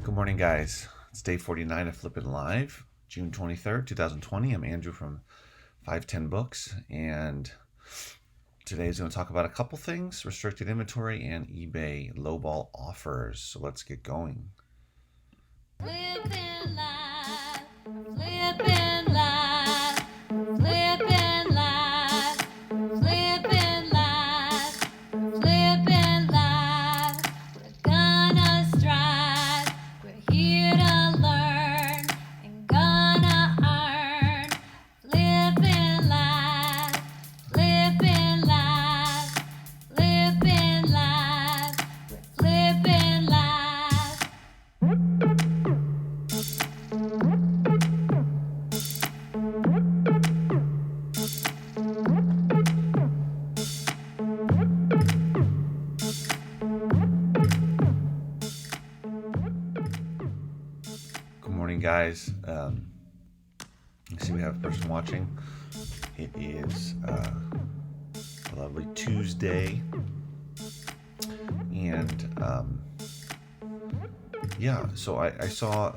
Good morning, guys. It's day 49 of Flippin Live, June 23rd, 2020. I'm Andrew from 510 Books, and today is going to talk about a couple things: restricted inventory and eBay lowball offers. So let's get going. Flippin' live, flippin' live, flippin' live, flippin' live, flippin' live. We're gonna strive, we're here to learn and gonna earn. Flippin' live, flippin' live, flippin' live, we're flippin' live. Good morning, guys. You see we have a person watching. It is a lovely Tuesday, and yeah, so I saw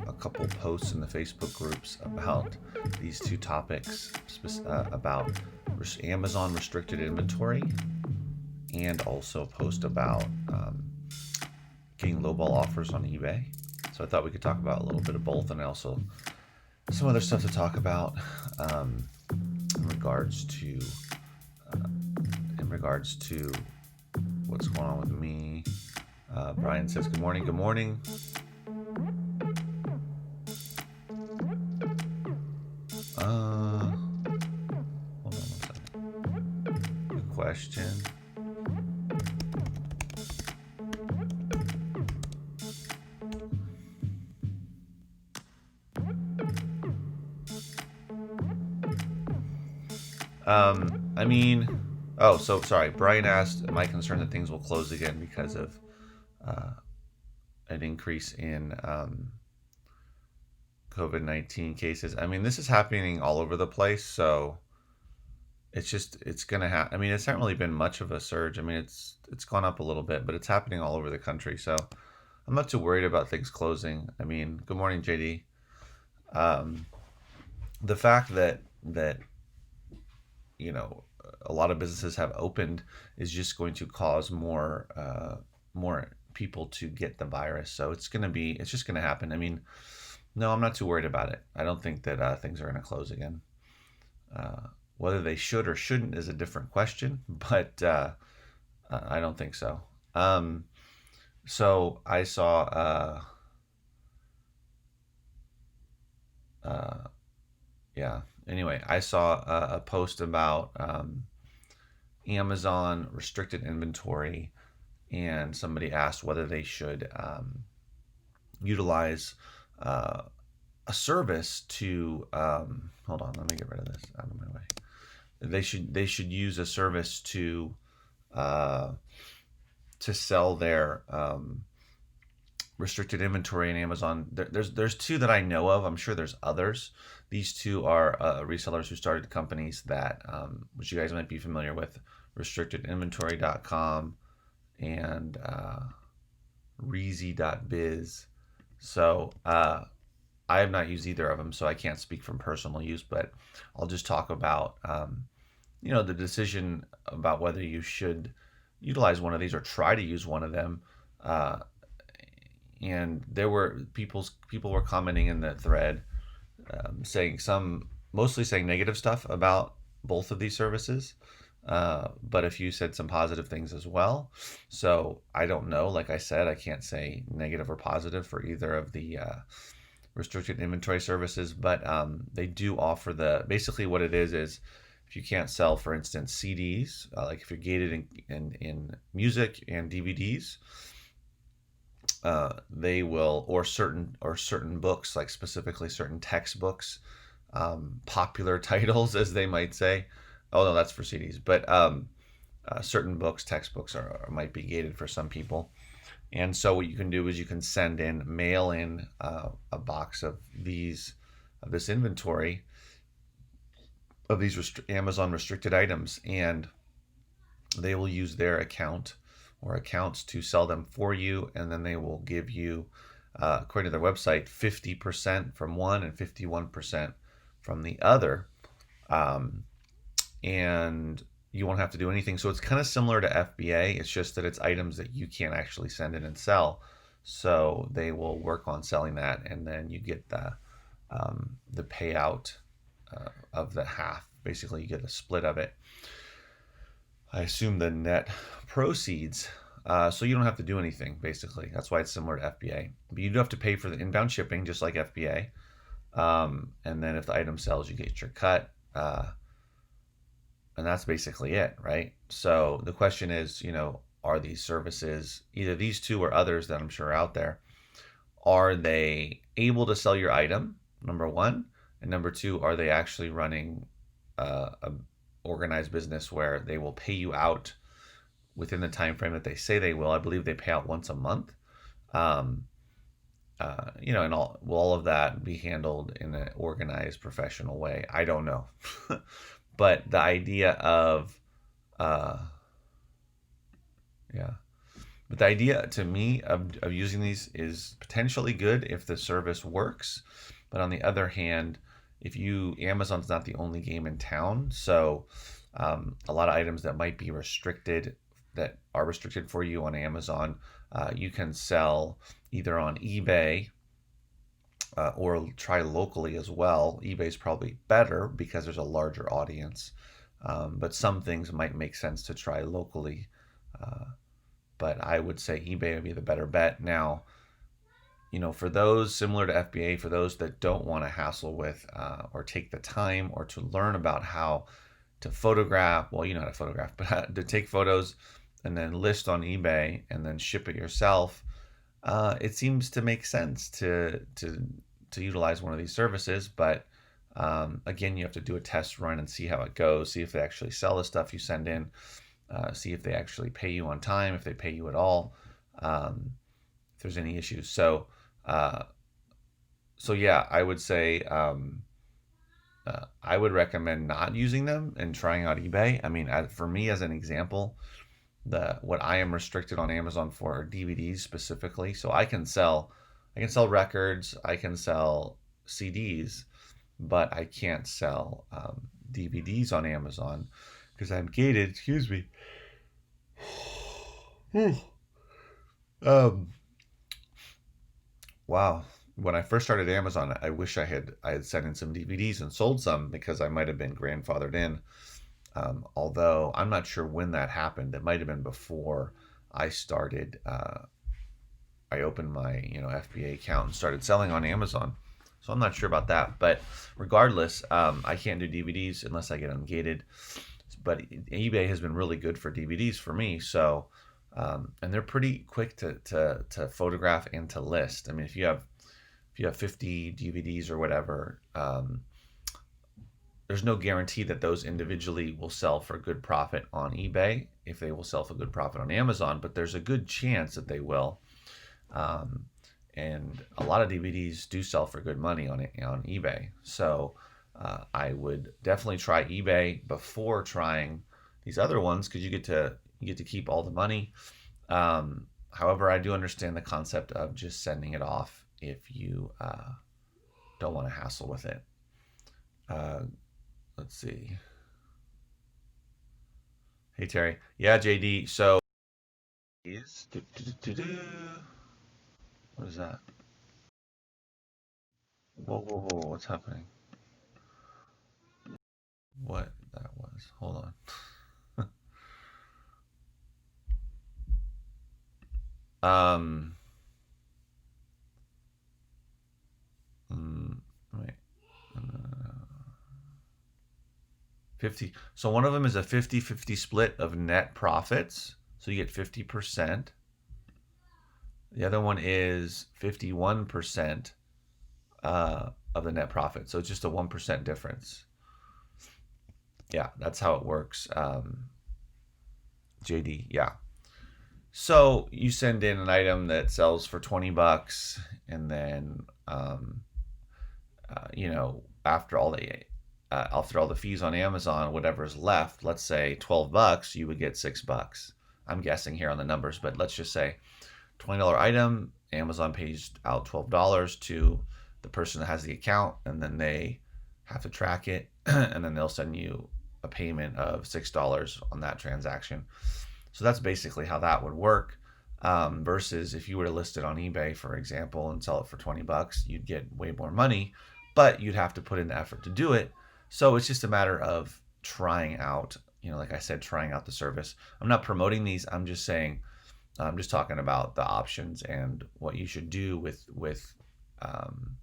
a couple posts in the Facebook groups about these two topics, about Amazon restricted inventory, and also a post about getting lowball offers on eBay. So I thought we could talk about a little bit of both, and also some other stuff to talk about in regards to what's going on with me. Brian says, "Good morning. Good morning." Hold on one second. Good question. So sorry. Brian asked, "Am I concerned that things will close again because of an increase in COVID-19 cases?" I mean, this is happening all over the place, so it's gonna happen. I mean, it's not really been much of a surge. I mean, it's gone up a little bit, but it's happening all over the country. So I'm not too worried about things closing. I mean, good morning, JD. Um, the fact that a lot of businesses have opened is just going to cause more people to get the virus. So it's just gonna happen. I mean, no, I'm not too worried about it. I don't think that things are gonna close again. Whether they should or shouldn't is a different question, but I don't think so. So I saw, yeah. Anyway, I saw a post about Amazon restricted inventory, and somebody asked whether they should utilize a service to hold on. Let me get rid of this out of my way. They should use a service uh, to sell their restricted inventory in Amazon. There's two that I know of. I'm sure there's others. These two are resellers who started companies that which you guys might be familiar with: restrictedinventory.com and Reezy.biz. So I have not used either of them, so I can't speak from personal use, but I'll just talk about the decision about whether you should utilize one of these or try to use one of them. Uh, and there were people were commenting in the thread, saying mostly saying negative stuff about both of these services, but a few said some positive things as well. So I don't know. Like I said, I can't say negative or positive for either of the restricted inventory services, but they do offer basically what it is if you can't sell, for instance, CDs, like if you're gated in music and DVDs, they will, or certain books, like specifically certain textbooks, popular titles, as they might say. Oh no, that's for CDs, but certain books, textbooks might be gated for some people. And so what you can do is you can mail in a box of this inventory of these Amazon restricted items, and they will use their account or accounts to sell them for you, and then they will give you according to their website, 50% from one and 51% from the other. Um, and you won't have to do anything. So it's kind of similar to FBA. It's just that it's items that you can't actually send in and sell. So they will work on selling that, and then you get the payout of the half. Basically, you get a split of it. I assume the net proceeds. So you don't have to do anything, basically. That's why it's similar to FBA. But you do have to pay for the inbound shipping, just like FBA. And then if the item sells, you get your cut. And that's basically it, right? So the question is, are these services, either these two or others that I'm sure are out there, are they able to sell your item, number one? And number two, are they actually running a organized business where they will pay you out within the time frame that they say they will? I believe they pay out once a month. And all of that be handled in an organized, professional way? I don't know. But the idea of, yeah, but the idea to me of using these is potentially good if the service works. But on the other hand, Amazon's not the only game in town. So a lot of items that might be restricted, that are restricted for you on Amazon, you can sell either on eBay or try locally as well. eBay's probably better because there's a larger audience, but some things might make sense to try locally. But I would say eBay would be the better bet. Now, for those similar to FBA, for those that don't want to hassle with or take the time or to learn about how to photograph, well, you know how to photograph, but to take photos and then list on eBay and then ship it yourself, it seems to make sense to utilize one of these services. But again, you have to do a test run and see how it goes, see if they actually sell the stuff you send in, see if they actually pay you on time, if they pay you at all, if there's any issues. So yeah, I would say I would recommend not using them and trying out eBay. I mean, for me, as an example, what I am restricted on Amazon for are DVDs specifically. So I can sell records, I can sell CDs, but I can't sell DVDs on Amazon because I'm gated. Excuse me. Wow. When I first started Amazon, I wish I had sent in some DVDs and sold some because I might have been grandfathered in. Although I'm not sure when that happened. It might have been before I started. I opened my FBA account and started selling on Amazon. So I'm not sure about that. But regardless, I can't do DVDs unless I get them gated. But eBay has been really good for DVDs for me. So and they're pretty quick to photograph and to list. I mean, if you have 50 DVDs or whatever, there's no guarantee that those individually will sell for a good profit on eBay if they will sell for good profit on Amazon, but there's a good chance that they will. And a lot of DVDs do sell for good money on eBay. So I would definitely try eBay before trying these other ones because you get to keep all the money. However, I do understand the concept of just sending it off if you don't want to hassle with it. Let's see. Hey Terry. Yeah, JD. So what is that? Whoa, whoa, whoa! What's happening? What that was? Hold on. um. Wait. 50. So one of them is a 50-50 split of net profits. So you get 50%. The other one is 51% of the net profit. So it's just a 1% difference. Yeah, that's how it works. JD, yeah. So you send in an item that sells for $20, and then after all the fees on Amazon, whatever's left, let's say $12, you would get $6. I'm guessing here on the numbers, but let's just say $20 item, Amazon pays out $12 to the person that has the account, and then they have to track it, and then they'll send you a payment of $6 on that transaction. So that's basically how that would work. Versus if you were to list it on eBay, for example, and sell it for $20, you'd get way more money, but you'd have to put in the effort to do it. So it's just a matter of trying out, like I said, trying out the service. I'm not promoting these. I'm just saying, I'm just talking about the options and what you should do with um,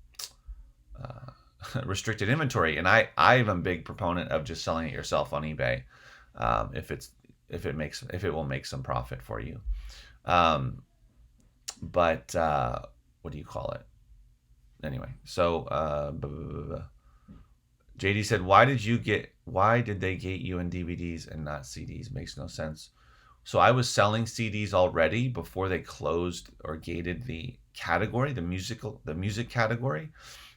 restricted inventory. And I am a big proponent of just selling it yourself on eBay, if it will make some profit for you. Um, but what do you call it? Anyway, so JD said, why did they gate you in DVDs and not CDs? Makes no sense. So I was selling CDs already before they closed or gated the category, the music category.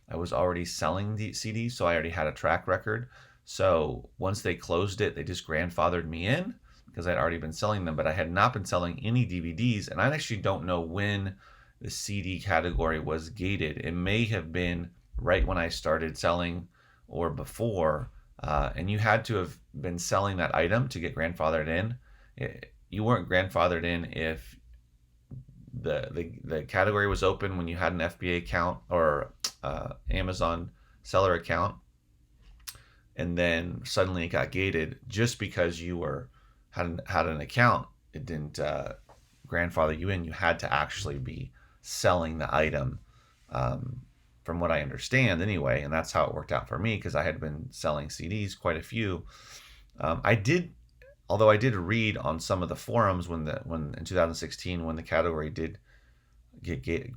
I was already selling the CDs, so I already had a track record. So once they closed it, they just grandfathered me in because I'd already been selling them, but I had not been selling any DVDs, and I actually don't know when the CD category was gated. It may have been right when I started selling or before, and you had to have been selling that item to get grandfathered in. You weren't grandfathered in if the category was open when you had an FBA account or Amazon seller account, and then suddenly it got gated just because you had an account. It didn't grandfather you in. You had to actually be selling the item, from what I understand anyway, and that's how it worked out for me because I had been selling CDs, quite a few. Although I did read on some of the forums when in 2016 when the category did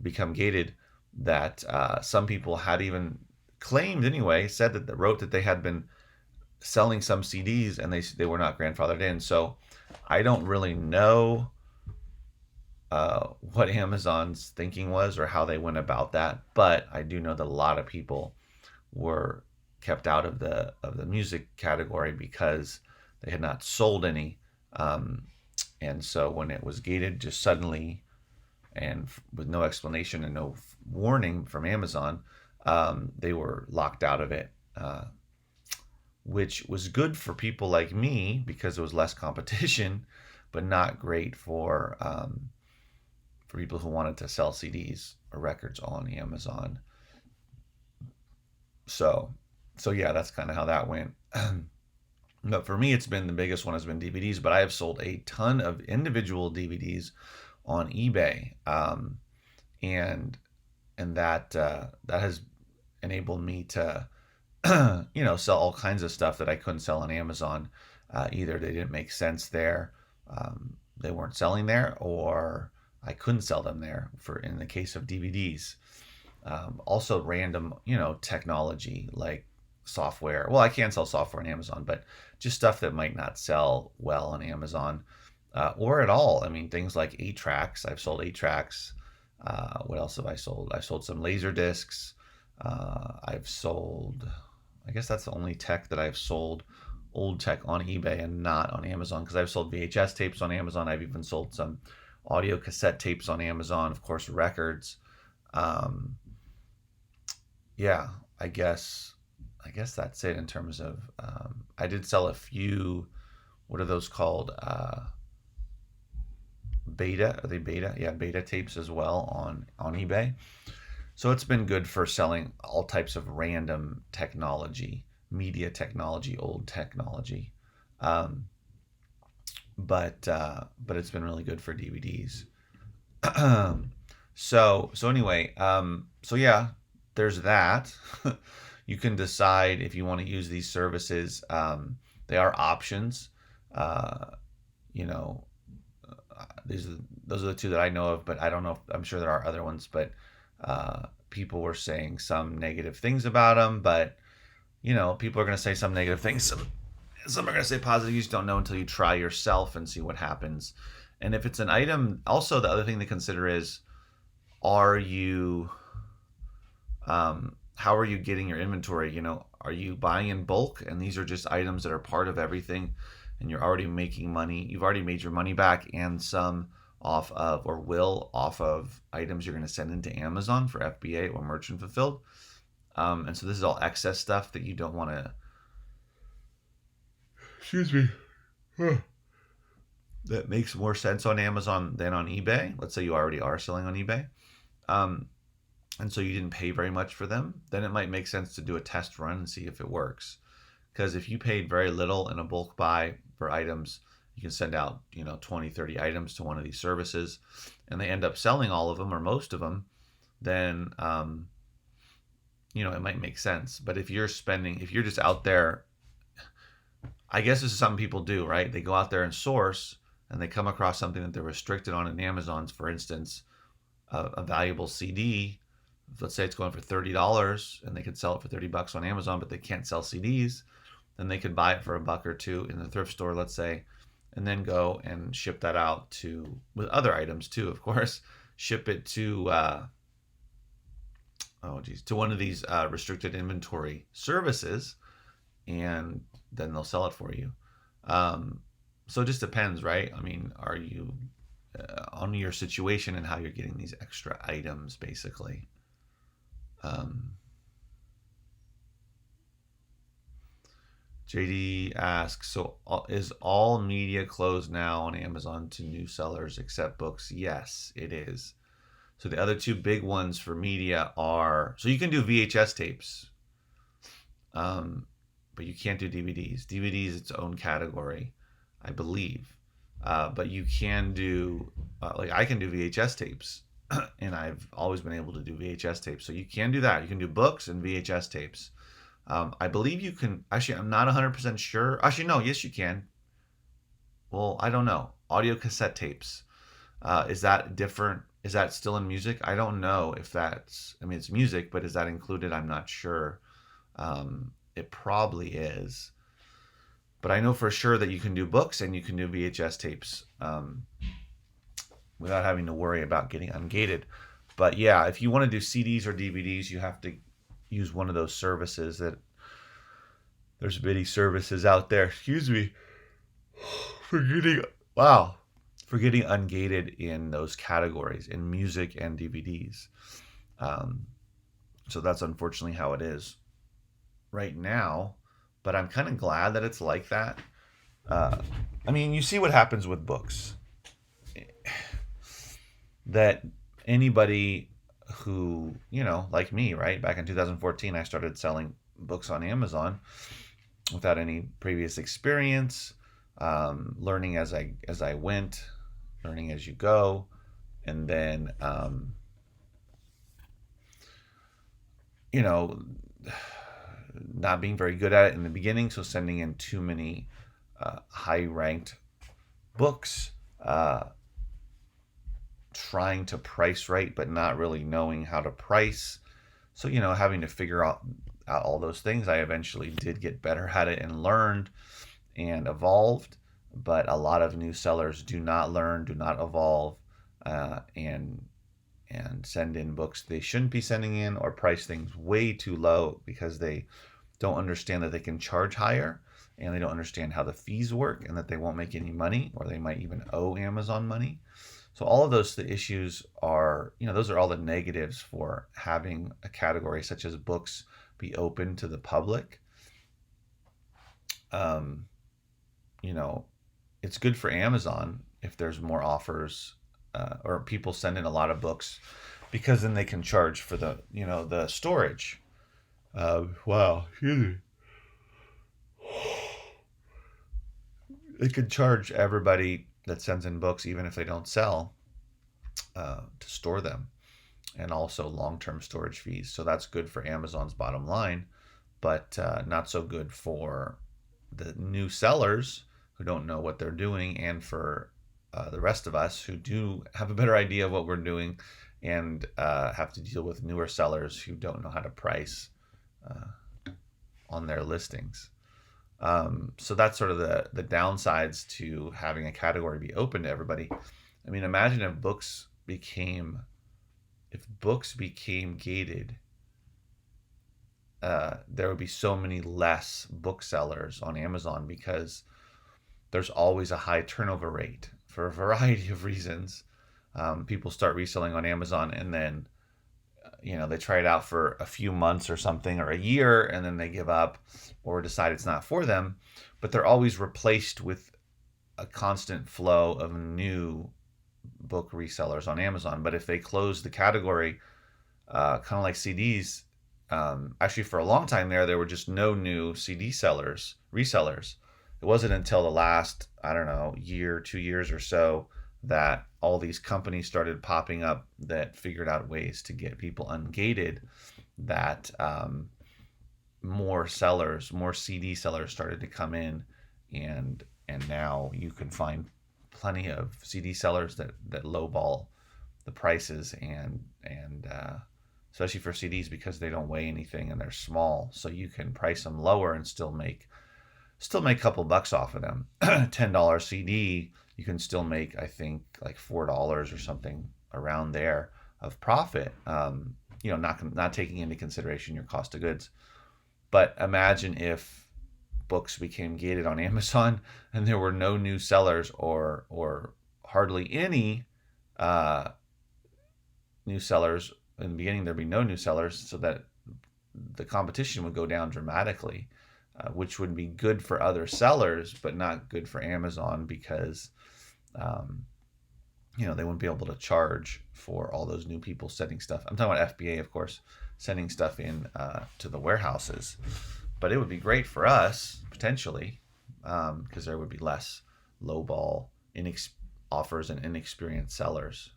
become gated, that some people had even claimed anyway, wrote that they had been selling some CDs and they were not grandfathered in. So I don't really know what Amazon's thinking was or how they went about that, but I do know that a lot of people were kept out of the music category because they had not sold any, and so when it was gated, just suddenly and with no explanation and no warning from Amazon, they were locked out of it, which was good for people like me because it was less competition, but not great for people who wanted to sell CDs or records on Amazon. So yeah, that's kind of how that went. But for me, it's been the biggest one has been DVDs, but I have sold a ton of individual DVDs on eBay, and that has enabled me to sell all kinds of stuff that I couldn't sell on Amazon. Either they didn't make sense there, they weren't selling there, or I couldn't sell them there. In the case of DVDs, also random technology like software. Well, I can sell software on Amazon, but just stuff that might not sell well on Amazon, or at all. I mean, things like 8-tracks. I've sold 8-tracks. What else have I sold? I've sold some laser discs. I've sold, I guess that's the only tech that I've sold, old tech on eBay and not on Amazon, because I've sold VHS tapes on Amazon. I've even sold some audio cassette tapes on Amazon, of course, records. Yeah, I guess that's it in terms of, I did sell a few, what are those called? Beta, are they beta? Yeah, beta tapes as well on eBay. So it's been good for selling all types of random technology, media technology, old technology. But it's been really good for DVDs. So anyway, so yeah, there's that. You can decide if you want to use these services. They are options. Those are the two that I know of, but I don't know I'm sure there are other ones, but people were saying some negative things about them, but people are going to say some negative things. Some are going to say positive. You just don't know until you try yourself and see what happens. And if it's an item, also the other thing to consider is, how are you getting your inventory? Are you buying in bulk? And these are just items that are part of everything, and you're already making money. You've already made your money back and some off of, or will off of items you're going to send into Amazon for FBA or merchant fulfilled. And so this is all excess stuff that you don't want to, excuse me, that makes more sense on Amazon than on eBay. Let's say you already are selling on eBay. Um, and so you didn't pay very much for them, then it might make sense to do a test run and see if it works. Because if you paid very little in a bulk buy for items, you can send out 20, 30 items to one of these services, and they end up selling all of them or most of them, then it might make sense. But if you're just out there, I guess this is something people do, right? They go out there and source, and they come across something that they're restricted on in Amazon's, for instance, a valuable CD. Let's say it's going for $30, and they could sell it for $30 on Amazon, but they can't sell CDs. Then they could buy it for $1 or $2 in the thrift store, let's say, and then go and ship that out with other items too, of course, ship it to one of these restricted inventory services, and then they'll sell it for you. So it just depends, right? I mean, are you on your situation and how you're getting these extra items, basically. JD asks, so is all media closed now on Amazon to new sellers except books? Yes, it is. So the other two big ones for media are, so you can do VHS tapes, but you can't do DVDs. DVD is its own category, I believe. But you can do, like I can do VHS tapes, and I've always been able to do VHS tapes. So you can do that. You can do books and VHS tapes. I believe you can, actually, I'm not 100% sure. Actually, no, yes, you can. Well, I don't know. Audio cassette tapes. Is that different? Is that still in music? I don't know if it's music, but is that included? I'm not sure. It probably is. But I know for sure that you can do books and you can do VHS tapes without having to worry about getting ungated. But yeah, if you want to do CDs or DVDs, you have to use one of those services. There's many services out there. Excuse me. For getting ungated in those categories, in music and DVDs. So that's unfortunately how it is right now. But I'm kind of glad that it's like that. I mean, you see what happens with books. That anybody who, like me, right? Back in 2014, I started selling books on Amazon without any previous experience, learning as I went, learning as you go, and then, not being very good at it in the beginning, so sending in too many high-ranked books, trying to price right, but not really knowing how to price. So, having to figure out all those things, I eventually did get better at it and learned and evolved. But a lot of new sellers do not learn, do not evolve, and send in books they shouldn't be sending in, or price things way too low because they don't understand that they can charge higher, and they don't understand how the fees work, and that they won't make any money, or they might even owe Amazon money. So all of those issues are, those are all the negatives for having a category such as books be open to the public. It's good for Amazon if there's more offers, or people send in a lot of books, because then they can charge for the storage. Wow, excuse me. They could charge everybody that sends in books, even if they don't sell, to store them, and also long-term storage fees. So that's good for Amazon's bottom line, but not so good for the new sellers who don't know what they're doing, and for the rest of us who do have a better idea of what we're doing, and have to deal with newer sellers who don't know how to price on their listings. So that's sort of the downsides to having a category be open to everybody. I mean, imagine if books became gated. There would be so many less booksellers on Amazon, because there's always a high turnover rate for a variety of reasons. People start reselling on Amazon, and then they try it out for a few months or something, or a year, and then they give up or decide it's not for them. But they're always replaced with a constant flow of new book resellers on Amazon. But if they close the category, kind of like CDs, actually for a long time there were just no new CD resellers. It wasn't until the last, I don't know, year, 2 years or so, that all these companies started popping up that figured out ways to get people ungated, that more sellers, more CD sellers started to come in, and now you can find plenty of CD sellers that lowball the prices, and especially for CDs, because they don't weigh anything and they're small, so you can price them lower and still make a couple bucks off of them. $10 CD, you can still make, I think, like $4 or something around there of profit. Not taking into consideration your cost of goods. But imagine if books became gated on Amazon and there were no new sellers, or hardly any new sellers. In the beginning, there'd be no new sellers, so that the competition would go down dramatically, which would be good for other sellers, but not good for Amazon, because they wouldn't be able to charge for all those new people sending stuff. I'm talking about FBA, of course, sending stuff in to the warehouses. But it would be great for us, potentially, because there would be less lowball offers and inexperienced sellers.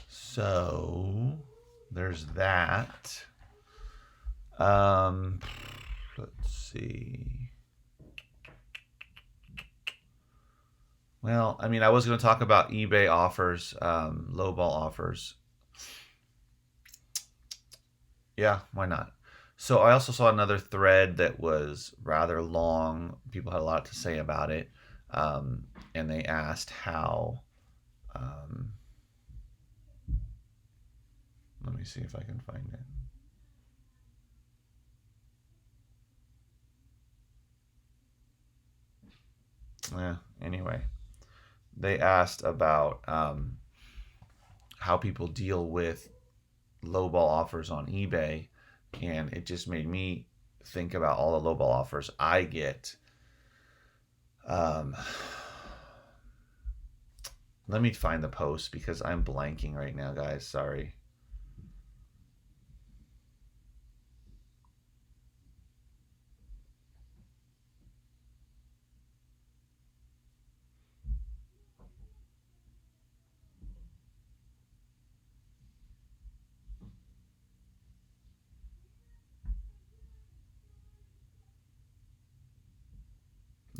So there's that. Let's see. Well, I mean, I was going to talk about eBay offers, lowball offers. Yeah, why not? So I also saw another thread that was rather long. People had a lot to say about it. And they asked how. Let me see if I can find it. Yeah, anyway, they asked about how people deal with lowball offers on eBay, and it just made me think about all the lowball offers I get. Let me find the post, because I'm blanking right now, guys. Sorry.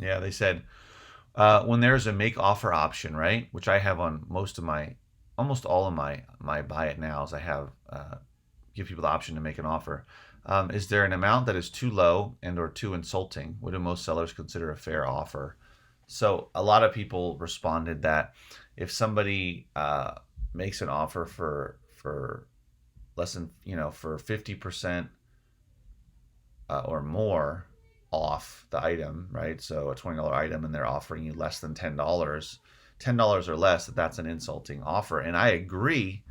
Yeah, they said when there's a make offer option, right, which I have on almost all of my buy it nows. I have give people the option to make an offer. Is there an amount that is too low and or too insulting? What do most sellers consider a fair offer? So a lot of people responded that if somebody makes an offer for less than, for 50% or more off the item, right? So a $20 item, and they're offering you less than $10 or less, that's an insulting offer. And I agree.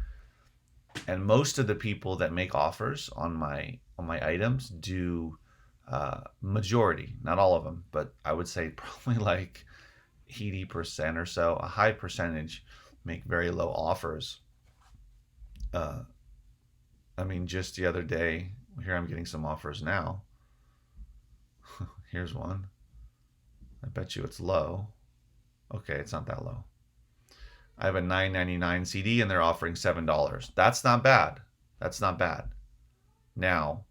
And most of the people that make offers on my items do, majority, not all of them, but I would say probably like 80% or so, a high percentage, make very low offers. I mean, just the other day, here I'm getting some offers now. Here's one. I bet you it's low. Okay, it's not that low. I have a $9.99 CD and they're offering $7. That's not bad. That's not bad. Now,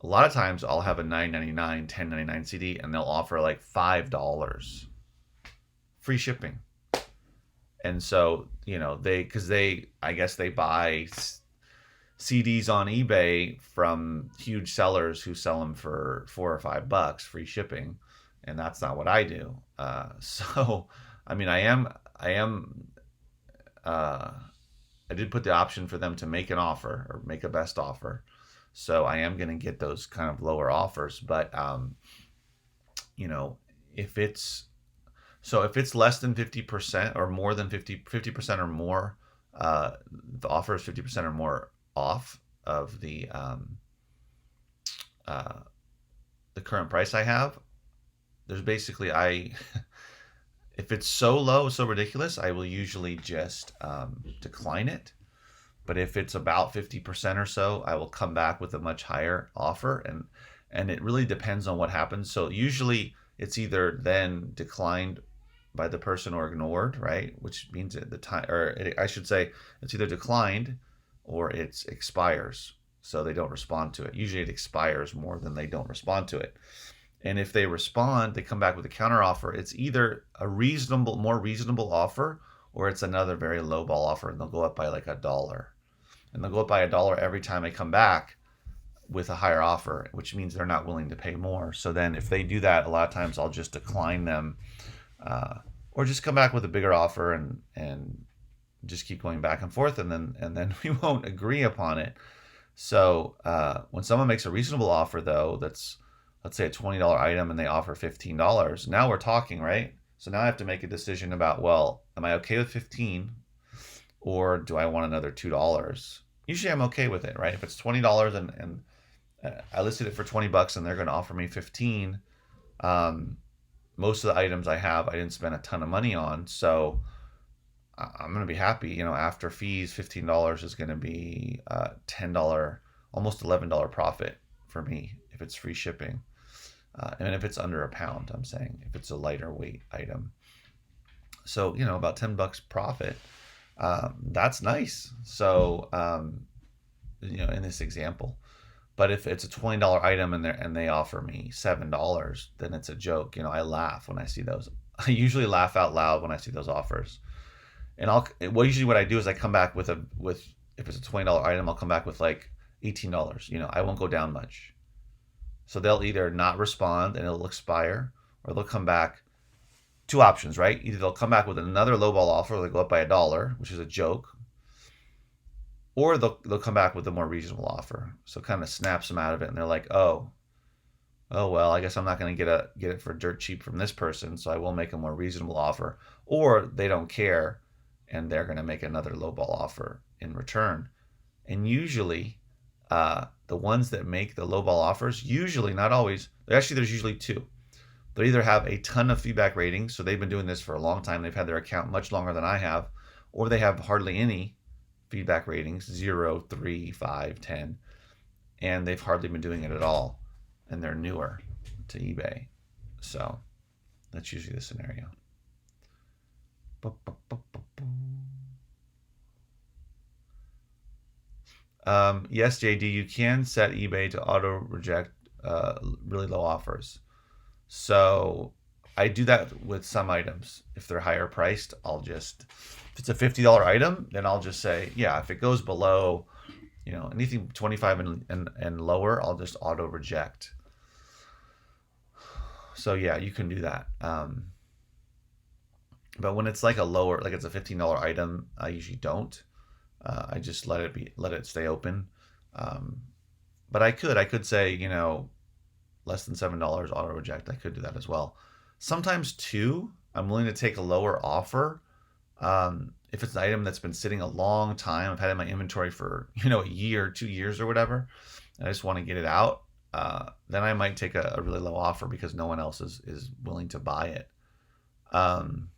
a lot of times I'll have a $9.99, $10.99 CD and they'll offer like $5 free shipping. And so, I guess they buy CDs on eBay from huge sellers who sell them for $4 or $5 free shipping, and that's not what I do. So, I mean, I did put the option for them to make an offer or make a best offer, so I am going to get those kind of lower offers. But if it's if it's less than 50% or more than 50% or more, the offer is 50% or more off of uh, the current price I have. There's basically I if it's so low, so ridiculous, I will usually just decline it. But if it's about 50% or so, I will come back with a much higher offer, and it really depends on what happens. So usually it's either then declined by the person or ignored, right? Which means at the time, or I should say, it's either declined or it expires. So they don't respond to it. Usually it expires more than they don't respond to it. And if they respond, they come back with a counter offer. It's either a more reasonable offer, or it's another very low ball offer, and they'll go up by like $1, and they'll go up by $1 every time they come back with a higher offer, which means they're not willing to pay more. So then, if they do that, a lot of times I'll just decline them, or just come back with a bigger offer, and just keep going back and forth, and then we won't agree upon it. So when someone makes a reasonable offer, though, that's, let's say, a $20 item, and they offer $15, now we're talking, right? So now I have to make a decision about, well, am I okay with 15, or do I want another $2? Usually I'm okay with it, right? If it's $20 and I listed it for $20 and they're going to offer me 15, most of the items I have I didn't spend a ton of money on, so I'm going to be happy. After fees, $15 is going to be $10, almost $11 profit for me if it's free shipping. And if it's under a pound, I'm saying, if it's a lighter weight item. So, about $10 profit. That's nice. So, in this example. But if it's a $20 item and they offer me $7, then it's a joke. I laugh when I see those. I usually laugh out loud when I see those offers. And usually what I do is I come back with if it's a $20 item, I'll come back with like $18. I won't go down much. So they'll either not respond and it'll expire, or they'll come back. Two options, right? Either they'll come back with another lowball offer, or they go up by $1, which is a joke, or they'll come back with a more reasonable offer. So it kind of snaps them out of it, and they're like, oh well, I guess I'm not going to get it for dirt cheap from this person, so I will make a more reasonable offer. Or they don't care, and they're going to make another lowball offer in return. And usually, the ones that make the lowball offers, usually, not always, there's usually two. They either have a ton of feedback ratings, so they've been doing this for a long time, they've had their account much longer than I have, or they have hardly any feedback ratings, 0, 3, 5, 10, and they've hardly been doing it at all, and they're newer to eBay. So that's usually the scenario. Yes, JD, you can set eBay to auto reject really low offers. So I do that with some items. If they're higher priced, if it's a $50 item, then I'll just say, yeah, if it goes below, anything 25 and lower, I'll just auto reject. So yeah, you can do that. But when it's like it's a $15 item, I usually don't. I just let it stay open. But I could say, less than $7 auto reject. I could do that as well. Sometimes too, I'm willing to take a lower offer. If it's an item that's been sitting a long time, I've had it in my inventory for, a year, 2 years or whatever, and I just want to get it out, then I might take a really low offer because no one else is willing to buy it. Um,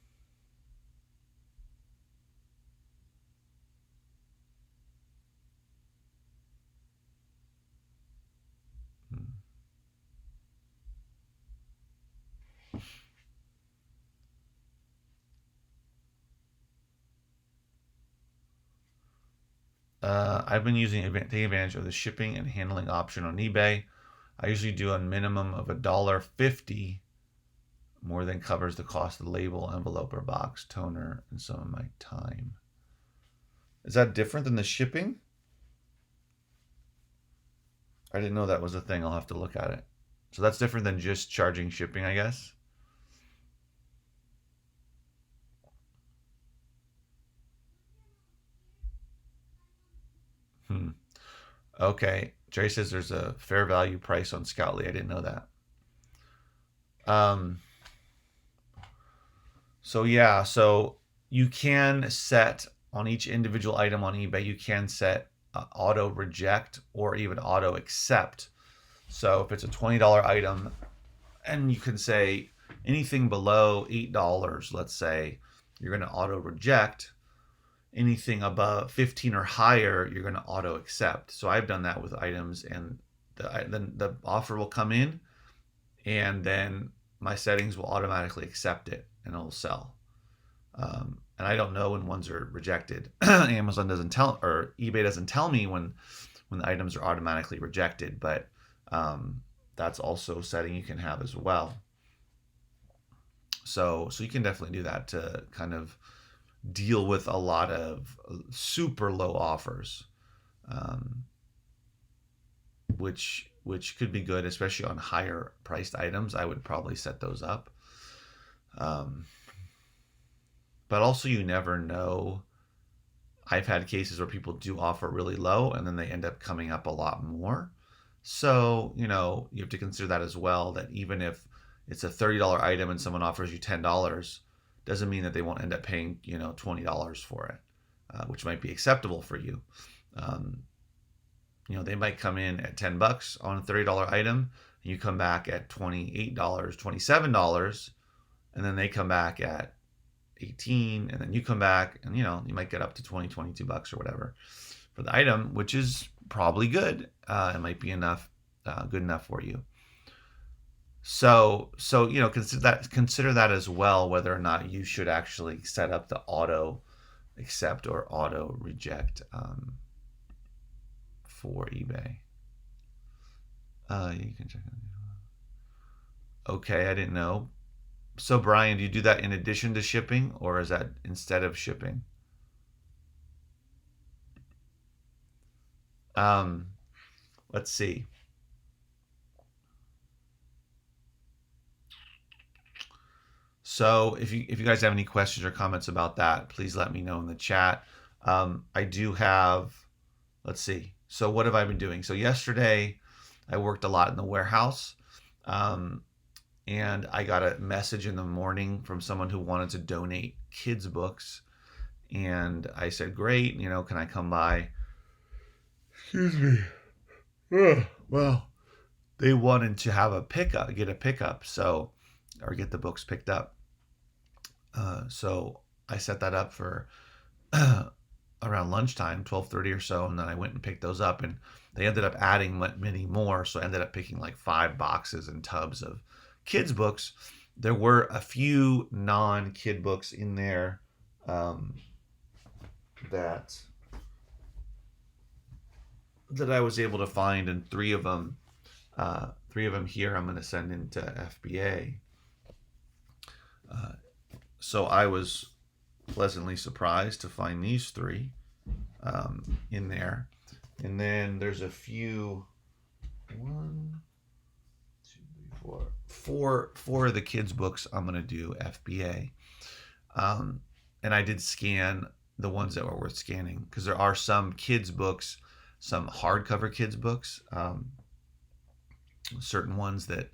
I've been taking advantage of the shipping and handling option on eBay. I usually do a minimum of $1.50, more than covers the cost of the label, envelope, or box, toner, and some of my time. Is that different than the shipping? I didn't know that was a thing. I'll have to look at it. So that's different than just charging shipping, I guess. Hmm. Okay. Jerry says there's a fair value price on Scoutly. I didn't know that. Um, So yeah, so you can set on each individual item on eBay, you can set auto reject or even auto accept. So if it's a $20 item and you can say anything below $8, let's say, you're going to auto reject. Anything above 15 or higher, you're going to auto accept. So I've done that with items, and then the offer will come in, and then my settings will automatically accept it, and it'll sell. And I don't know when ones are rejected. Amazon doesn't tell, or eBay doesn't tell me when the items are automatically rejected, but that's also a setting you can have as well. So you can definitely do that to kind of deal with a lot of super low offers, um, which could be good, especially on higher priced items. I would probably set those up. Um, but also, you never know. I've had cases where people do offer really low and then they end up coming up a lot more. So, you have to consider that as well, that even if it's a $30 item and someone offers you $10, doesn't mean that they won't end up paying, $20 for it, which might be acceptable for you. Um, they might come in at $10 on a $30 item, and you come back at $28, $27, and then they come back at 18, and then you come back and you might get up to 20, $22 or whatever for the item, which is probably good. It might be enough, good enough for you. So consider that as well, whether or not you should actually set up the auto accept or auto reject for eBay. You can check. Okay, I didn't know. So Brian, do you do that in addition to shipping, or is that instead of shipping? Um, let's see. So if you guys have any questions or comments about that, please let me know in the chat. I do have, let's see. So what have I been doing? So yesterday I worked a lot in the warehouse. Um, and I got a message in the morning from someone who wanted to donate kids books, and I said, "Great, can I come by?" Excuse me. Well, they wanted to have a pickup, get a pickup, so or get the books picked up. So I set that up for around lunchtime, 12:30 or so, and then I went and picked those up, and they ended up adding many more, so I ended up picking like 5 boxes and tubs of kids books. There were a few non-kid books in there um, that I was able to find, and three of them here I'm going to send into FBA. So I was pleasantly surprised to find these three in there. And then there's a few, one, two, three, four of the kids' books I'm going to do FBA. And I did scan the ones that were worth scanning, because there are some kids' books, some hardcover kids' books, certain ones that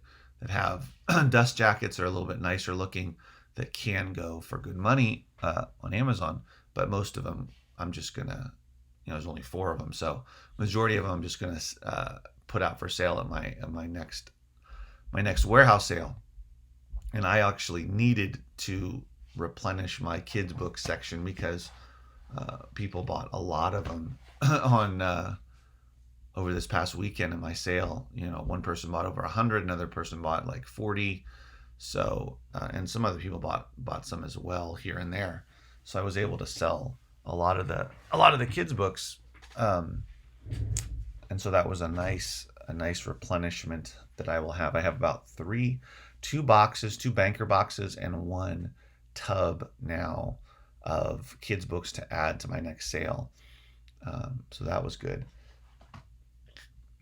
have dust jackets are a little bit nicer looking, that can go for good money on Amazon. But most of them, I'm just gonna, there's only 4 of them, so majority of them I'm just gonna put out for sale at my next warehouse sale. And I actually needed to replenish my kids book section, because people bought a lot of them on over this past weekend in my sale. One person bought over 100, another person bought like 40. So and some other people bought some as well here and there. So I was able to sell a lot of the kids books, and so that was a nice replenishment that I will have. I have about 2 boxes, 2 banker boxes, and 1 tub now of kids books to add to my next sale. So that was good.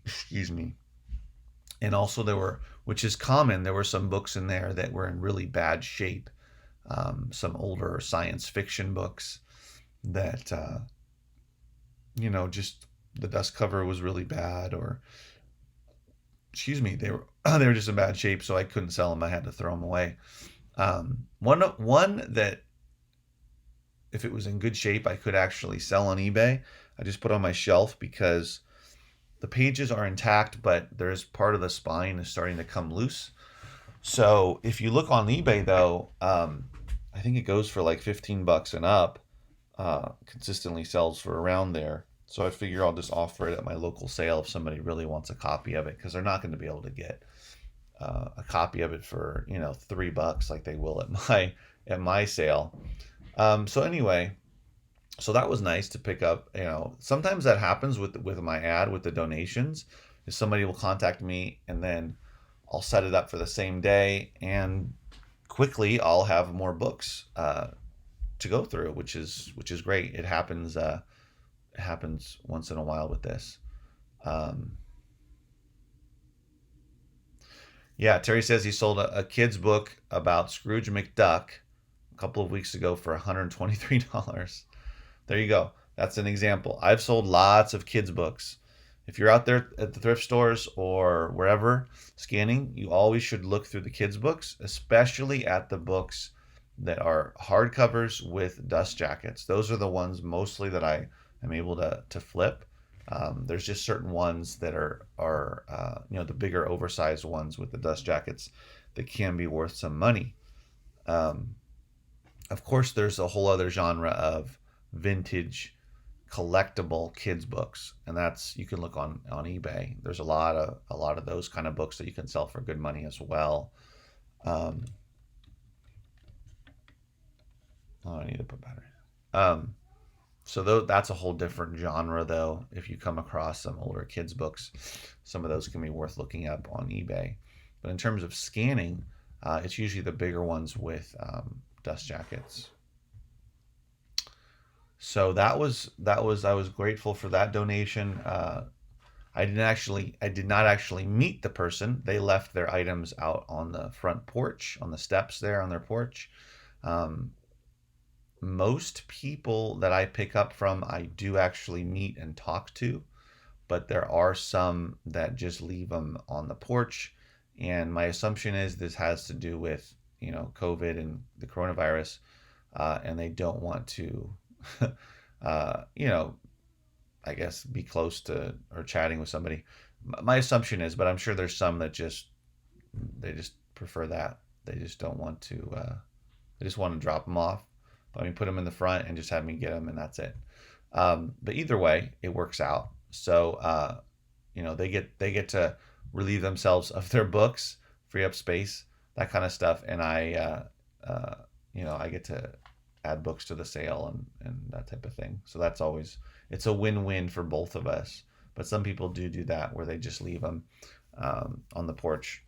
Excuse me. And also which is common, there were some books in there that were in really bad shape. Some older science fiction books that, just the dust cover was really bad, or, excuse me, they were just in bad shape, so I couldn't sell them. I had to throw them away. One that if it was in good shape, I could actually sell on eBay. I just put on my shelf because the pages are intact, but there's part of the spine is starting to come loose. So if you look on eBay though, I think it goes for like 15 bucks and up. Consistently sells for around there. So I figure I'll just offer it at my local sale if somebody really wants a copy of it because they're not going to be able to get a copy of it for 3 bucks like they will at my sale. So anyway, so that was nice to pick up. Sometimes that happens with my ad with the donations. Is somebody will contact me and then I'll set it up for the same day, and quickly I'll have more books to go through, which is great. It happens once in a while with this. Um, yeah, Terry says he sold a kid's book about Scrooge McDuck a couple of weeks ago for $123. There you go. That's an example. I've sold lots of kids' books. If you're out there at the thrift stores or wherever scanning, you always should look through the kids' books, especially at the books that are hardcovers with dust jackets. Those are the ones mostly that I am able to flip. There's just certain ones that are the bigger oversized ones with the dust jackets that can be worth some money. Um, of course, there's a whole other genre of vintage collectible kids books, and that's you can look on eBay. There's a lot of those kind of books that you can sell for good money as well. Um, oh, I need to put battery. Um, so that's a whole different genre, though. If you come across some older kids books, some of those can be worth looking up on eBay. But in terms of scanning, it's usually the bigger ones with dust jackets. So that was I was grateful for that donation. I did not actually meet the person. They left their items out on the front porch, on the steps there on their porch. Um, Most people that I pick up from, I do actually meet and talk to, but there are some that just leave them on the porch. And my assumption is this has to do with COVID and the coronavirus, and they don't want to, uh, you know, I guess be close to or chatting with somebody. My assumption is, but I'm sure there's some that they just prefer that. They just don't want to. They just want to drop them off. Let me put them in the front and just have me get them, and that's it. But either way, it works out. So they get to relieve themselves of their books, free up space, that kind of stuff, and I get to add books to the sale and that type of thing. So that's always it's a win-win for both of us. But some people do that where they just leave them on the porch,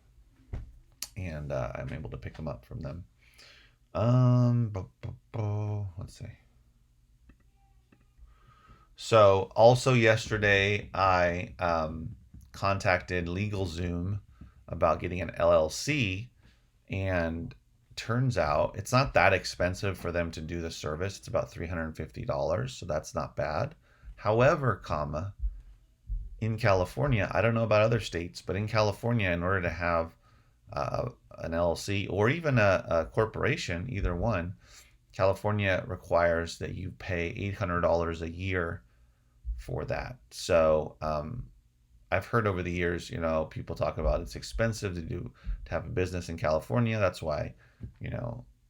and I'm able to pick them up from them. Let's see. So also yesterday, I contacted LegalZoom about getting an LLC, and turns out it's not that expensive for them to do the service. It's about $350, so that's not bad. However, in California, I don't know about other states, but in California, in order to have uh, an LLC or even a corporation, either one, California requires that you pay $800 a year for that. So I've heard over the years, people talk about it's expensive to have a business in California. That's why,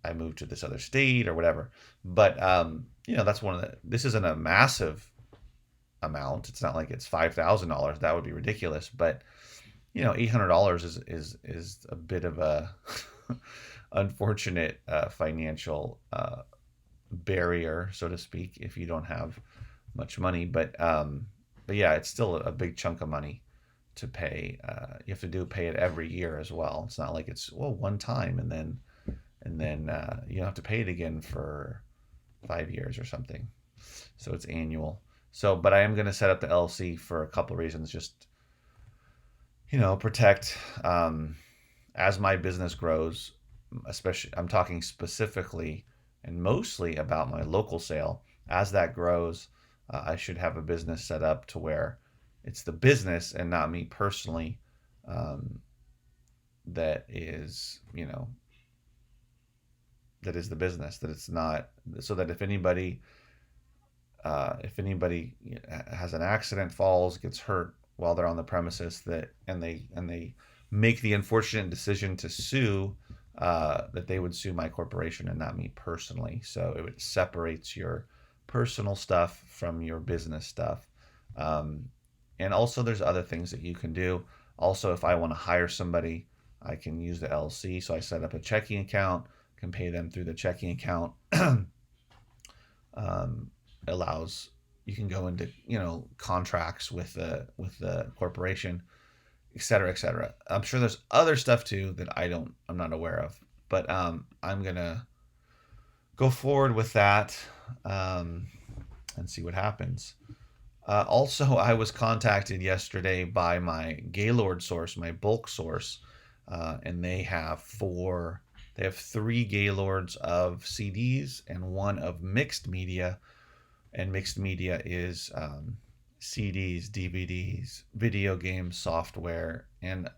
I moved to this other state or whatever. But that's this isn't a massive amount. It's not like it's $5,000. That would be ridiculous. But $800 is a bit of a unfortunate financial barrier, so to speak, if you don't have much money. But yeah, it's still a big chunk of money to pay. You have to pay it every year as well. It's not like it's one time and then you don't have to pay it again for 5 years or something. So it's annual. So, but I am going to set up the LLC for a couple of reasons. Just protect as my business grows. Especially, I'm talking specifically and mostly about my local sale. As that grows, I should have a business set up to where it's the business and not me personally, that is, that is the business. That it's not so that if anybody has an accident, falls, gets hurt while they're on the premises, that and they make the unfortunate decision to sue, that they would sue my corporation and not me personally. So it separates your personal stuff from your business stuff. Um, and also, there's other things that you can do. Also, if I want to hire somebody, I can use the LLC. So I set up a checking account, can pay them through the checking account. um, Allows you can go into contracts with the corporation, et cetera, et cetera. I'm sure there's other stuff too that I'm not aware of, but I'm gonna go forward with that, um, and see what happens. Also, I was contacted yesterday by my Gaylord source, my bulk source, and they have three Gaylords of CDs and one of mixed media. And mixed media is CDs, DVDs, video games, software, and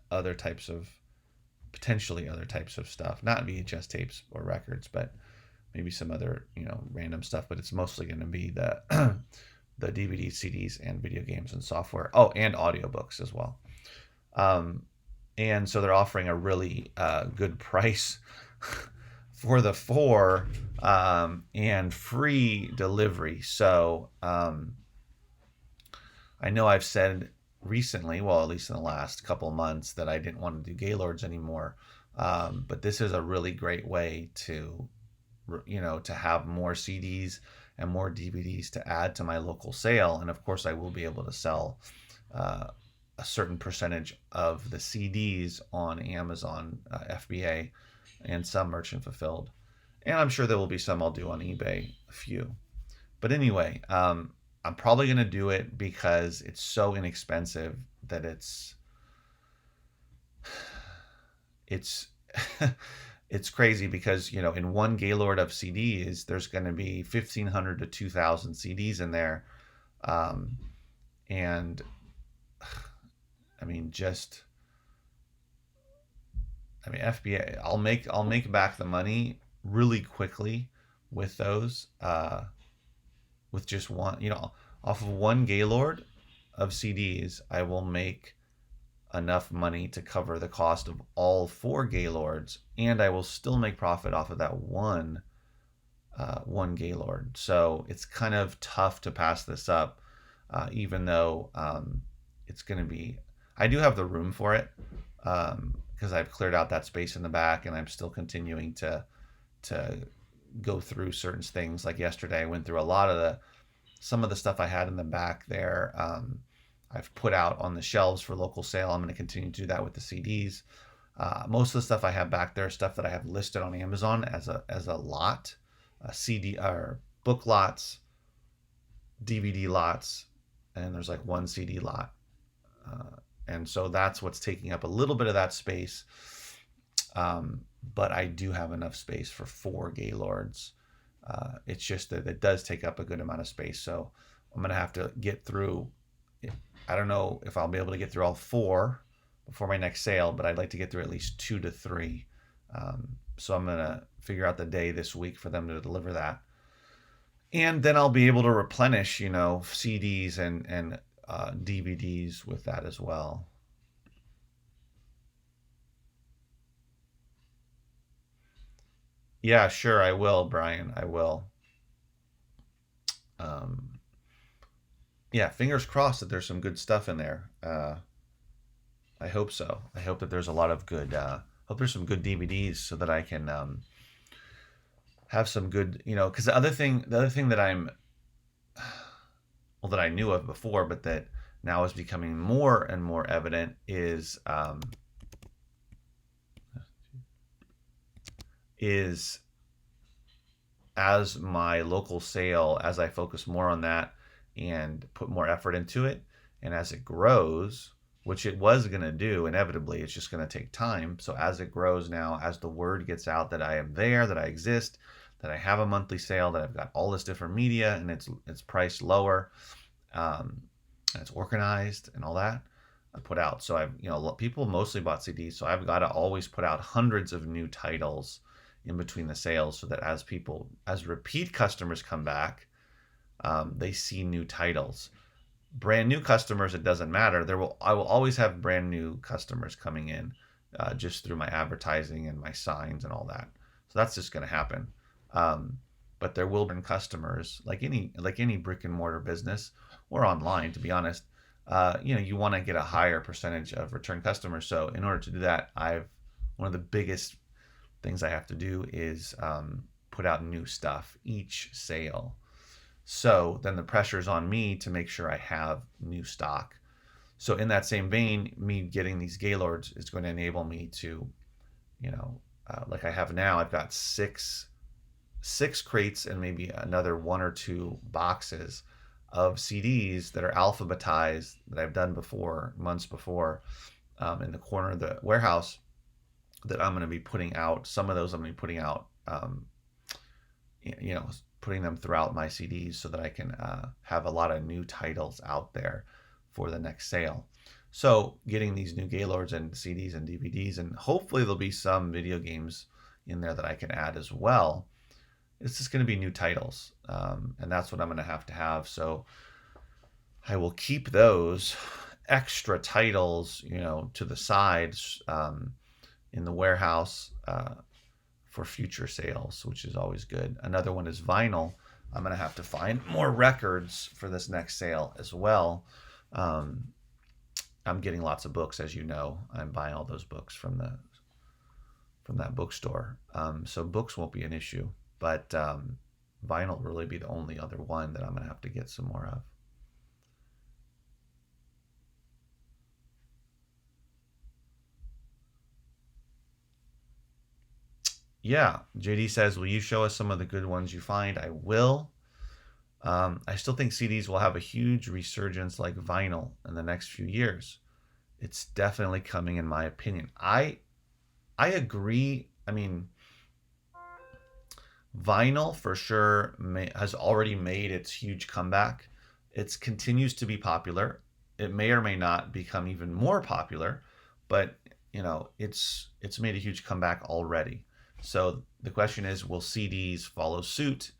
potentially other types of stuff. Not VHS tapes or records, but maybe some other random stuff. But it's mostly going to be the the DVDs, CDs, and video games and software. Oh, and audiobooks as well. Um, and so they're offering a really good price for the four, and free delivery. So I know I've said recently, well, at least in the last couple of months, that I didn't want to do Gaylords anymore. But this is a really great way to have more CDs and more DVDs to add to my local sale. And of course, I will be able to sell uh, a certain percentage of the CDs on Amazon, FBA, and some merchant fulfilled. And I'm sure there will be some I'll do on eBay, a few. But anyway, I'm probably going to do it because it's so inexpensive that it's it's crazy because in one Gaylord of CDs there's going to be 1,500 to 2,000 CDs in there, um, and I mean just FBA. I'll make back the money really quickly with those, with just one, off of one Gaylord of CDs. I will make enough money to cover the cost of all four Gaylords, and I will still make profit off of that one Gaylord. So it's kind of tough to pass this up, even though it's going to be. I do have the room for it, because I've cleared out that space in the back, and I'm still continuing to go through certain things. Like yesterday, I went through some of the stuff I had in the back there. I've put out on the shelves for local sale. I'm going to continue to do that with the CDs. Most of the stuff I have back there is stuff that I have listed on Amazon as a lot, CD or book lots, DVD lots, and there's like one CD lot. And so that's what's taking up a little bit of that space. But I do have enough space for four Gaylords. It's just that it does take up a good amount of space. So I'm going to have to get through. I don't know if I'll be able to get through all four before my next sale, but I'd like to get through at least 2 to 3. So I'm going to figure out the day this week for them to deliver that. And then I'll be able to replenish, CDs and DVDs with that as well. Yeah, sure, I will, Brian. I will. Um, yeah, fingers crossed that there's some good stuff in there. I hope so. I hope that there's a lot of good. Hope there's some good DVDs so that I can have some good. Because the other thing that that I knew of before, but that now is becoming more and more evident is as my local sale, as I focus more on that and put more effort into it, and as it grows, which it was going to do inevitably, it's just going to take time. So as it grows now, as the word gets out that I am there, that I exist, that I have a monthly sale, that I've got all this different media, and it's priced lower, and it's organized and all that, I put out. So people mostly bought CDs, so I've got to always put out hundreds of new titles in between the sales, so that as repeat customers come back, they see new titles. Brand new customers, it doesn't matter. I will always have brand new customers coming in, just through my advertising and my signs and all that. So that's just going to happen. Um, but there will be customers, like any brick and mortar business or online. To be honest, you want to get a higher percentage of return customers. So in order to do that, I've one of the biggest things I have to do is put out new stuff each sale. So then the pressure is on me to make sure I have new stock. So in that same vein, me getting these Gaylords is going to enable me to, like I have now, I've got six crates and maybe another one or two boxes of CDs that are alphabetized that I've done before, months before, in the corner of the warehouse, that I'm going to be putting out. Some of those I'm going to be putting out, you know, putting them throughout my CDs so that I can have a lot of new titles out there for the next sale. So getting these new Gaylords and CDs and DVDs, and hopefully there'll be some video games in there that I can add as well. It's just going to be new titles, and that's what I'm going to have. So I will keep those extra titles, to the sides, in the warehouse, for future sales, which is always good. Another one is vinyl. I'm going to have to find more records for this next sale as well. I'm getting lots of books, as you know. I'm buying all those books from that bookstore. So books won't be an issue, but vinyl will really be the only other one that I'm going to have to get some more of. Yeah, JD says, will you show us some of the good ones you find? I will. I still think CDs will have a huge resurgence like vinyl in the next few years. It's definitely coming, in my opinion. I agree. I mean, vinyl for sure has already made its huge comeback. It continues to be popular. It may or may not become even more popular, but it's made a huge comeback already. So the question is, will CDs follow suit?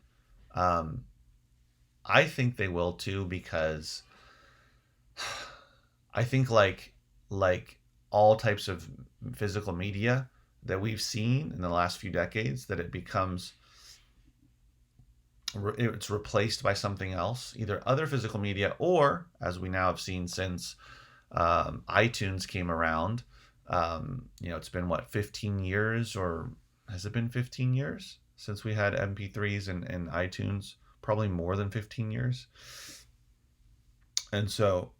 I think they will too, because I think like all types of physical media that we've seen in the last few decades, that it's replaced by something else, either other physical media, or as we now have seen since iTunes came around. It's been 15 years, or has it been 15 years since we had MP3s and iTunes? Probably more than 15 years. And so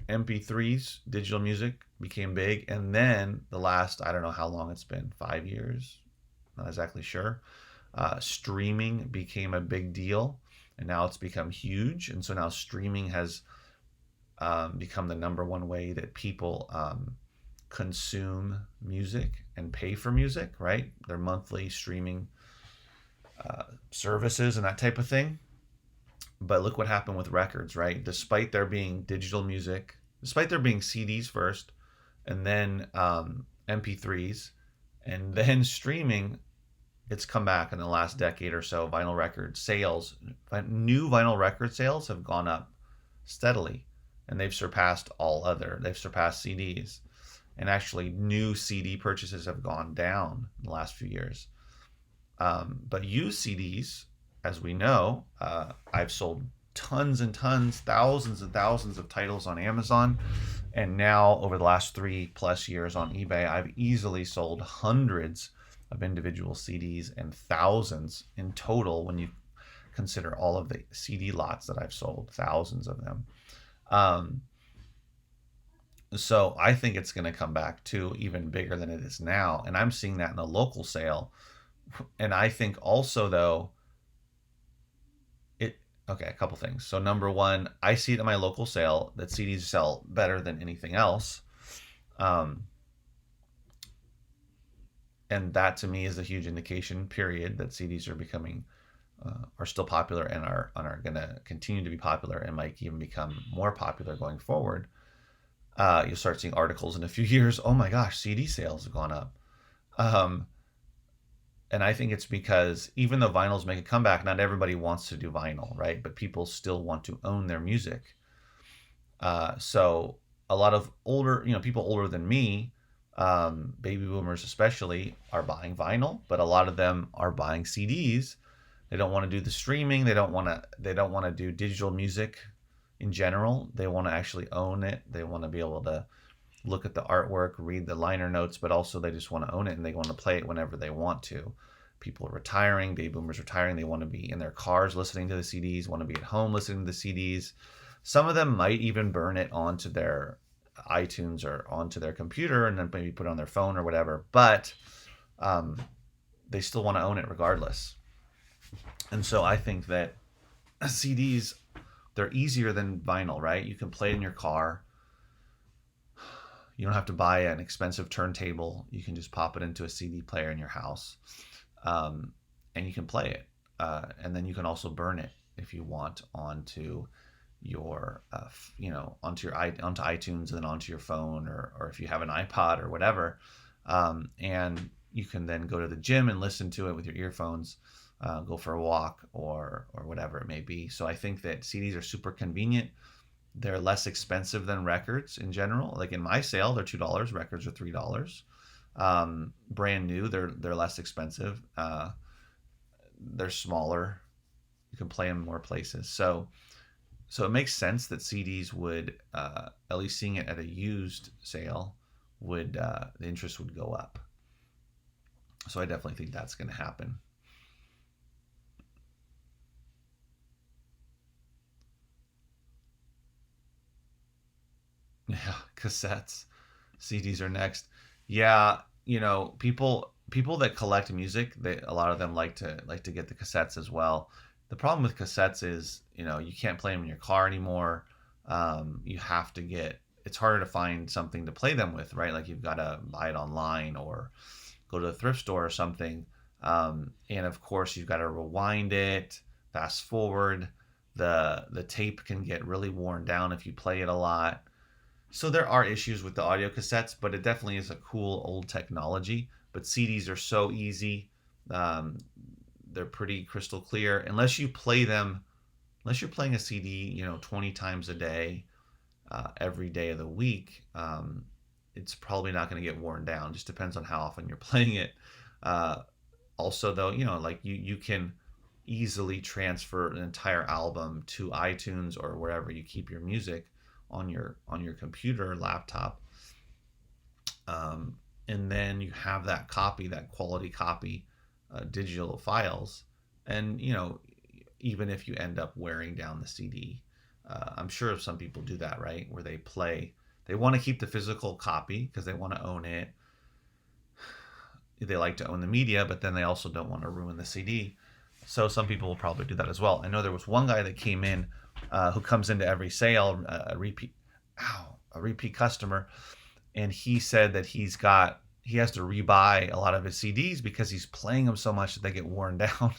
MP3s, digital music, became big, and then the last, I don't know how long it's been, 5 years, not exactly sure. Streaming became a big deal, and now it's become huge. And so now streaming has become the number one way that people consume music and pay for music, right? Their monthly streaming services and that type of thing. But look what happened with records, right? Despite there being digital music, despite there being CDs first, and then MP3s, and then streaming, it's come back in the last decade or so. Vinyl record sales, new vinyl record sales have gone up steadily, and they've surpassed CDs. And actually, new CD purchases have gone down in the last few years. But used CDs, as we know, I've sold tons and tons, thousands and thousands of titles on Amazon. And now, over the last 3+ years on eBay, I've easily sold hundreds of individual CDs and thousands in total when you consider all of the CD lots that I've sold, thousands of them. So I think it's going to come back to even bigger than it is now. And I'm seeing that in the local sale. And I think also, though, okay, a couple things. So number one, I see it in my local sale that CDs sell better than anything else. And that to me is a huge indication, period, that CDs are still popular and are going to continue to be popular, and might even become more popular going forward. You'll start seeing articles in a few years, oh my gosh, CD sales have gone up. And I think it's because even though vinyls make a comeback, not everybody wants to do vinyl, right? But people still want to own their music. So a lot of older, people older than me, baby boomers especially, are buying vinyl, but a lot of them are buying CDs. They don't want to do the streaming. They don't want to. They don't want to do digital music in general. They want to actually own it. They want to be able to look at the artwork, read the liner notes, but also they just want to own it and they want to play it whenever they want to. People are retiring, baby boomers retiring. They want to be in their cars listening to the CDs, want to be at home listening to the CDs. Some of them might even burn it onto their iTunes or onto their computer and then maybe put it on their phone or whatever. But um, they still want to own it regardless. And so I think that CDs, they're easier than vinyl, right? You can play it in your car. You don't have to buy an expensive turntable. You can just pop it into a CD player in your house, and you can play it. And then you can also burn it if you want onto your, onto iTunes and then onto your phone, or if you have an iPod or whatever. And you can then go to the gym and listen to it with your earphones, go for a walk or whatever it may be. So I think that CDs are super convenient. They're less expensive than records in general. Like in my sale, they're $2. Records are $3. Brand new, they're less expensive. They're smaller. You can play them more places. So it makes sense that CDs would, at least seeing it at a used sale, would the interest would go up. So I definitely think that's going to happen. Yeah, cassettes. CDs are next. Yeah, people that collect music, a lot of them like to get the cassettes as well. The problem with cassettes is, you can't play them in your car anymore. You have to get It's harder to find something to play them with, right? Like you've got to buy it online or go to the thrift store or something. And of course, you've got to rewind it, fast forward. The tape can get really worn down if you play it a lot. So there are issues with the audio cassettes, but it definitely is a cool old technology. But CDs are so easy. Um, they're pretty crystal clear. Unless you're playing a CD, 20 times a day, every day of the week, it's probably not going to get worn down. Just depends on how often you're playing it. Uh, Also, though, like you can easily transfer an entire album to iTunes or wherever you keep your music on your computer or laptop, and then you have that copy, that quality copy, digital files, and even if you end up wearing down the CD, I'm sure some people do that, right? Where they want to keep the physical copy because they want to own it. They like to own the media, but then they also don't want to ruin the CD. So some people will probably do that as well. I know there was one guy that came in, who comes into every sale, a repeat customer, and he said that he has to rebuy a lot of his CDs because he's playing them so much that they get worn down.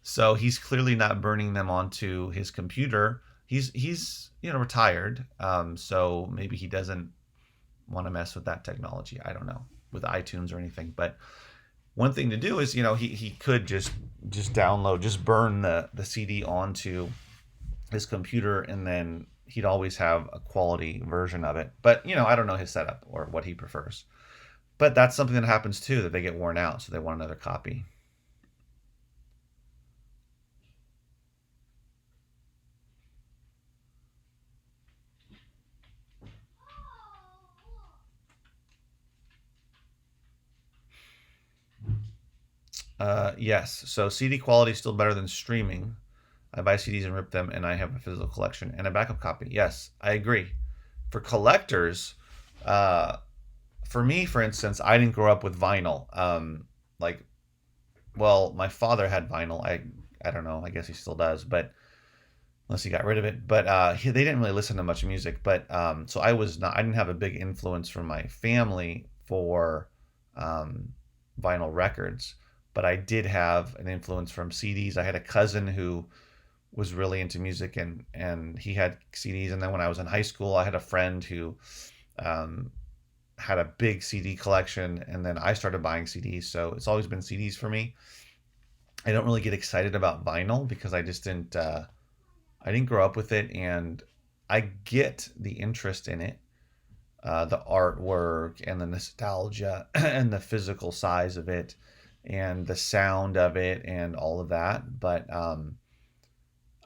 So he's clearly not burning them onto his computer. He's retired, so maybe he doesn't want to mess with that technology. I don't know, with iTunes or anything. But one thing to do is, he could just burn the CD onto his computer, and then he'd always have a quality version of it. But I don't know his setup or what he prefers. But that's something that happens too, that they get worn out, so they want another copy. Yes. So CD quality is still better than streaming. I buy CDs and rip them, and I have a physical collection and a backup copy. Yes, I agree. For collectors, uh, for me, for instance, I didn't grow up with vinyl. Like, well, my father had vinyl. I don't know. I guess he still does, but unless he got rid of it. But they didn't really listen to much music. But so I didn't have a big influence from my family for um, vinyl records. But I did have an influence from CDs. I had a cousin who was really into music, and he had CDs. And then when I was in high school, I had a friend who um, had a big CD collection, and then I started buying CDs. So it's always been CDs for me. I don't really get excited about vinyl because I didn't grow up with it, and I get the interest in it, the artwork and the nostalgia and the physical size of it and the sound of it and all of that. But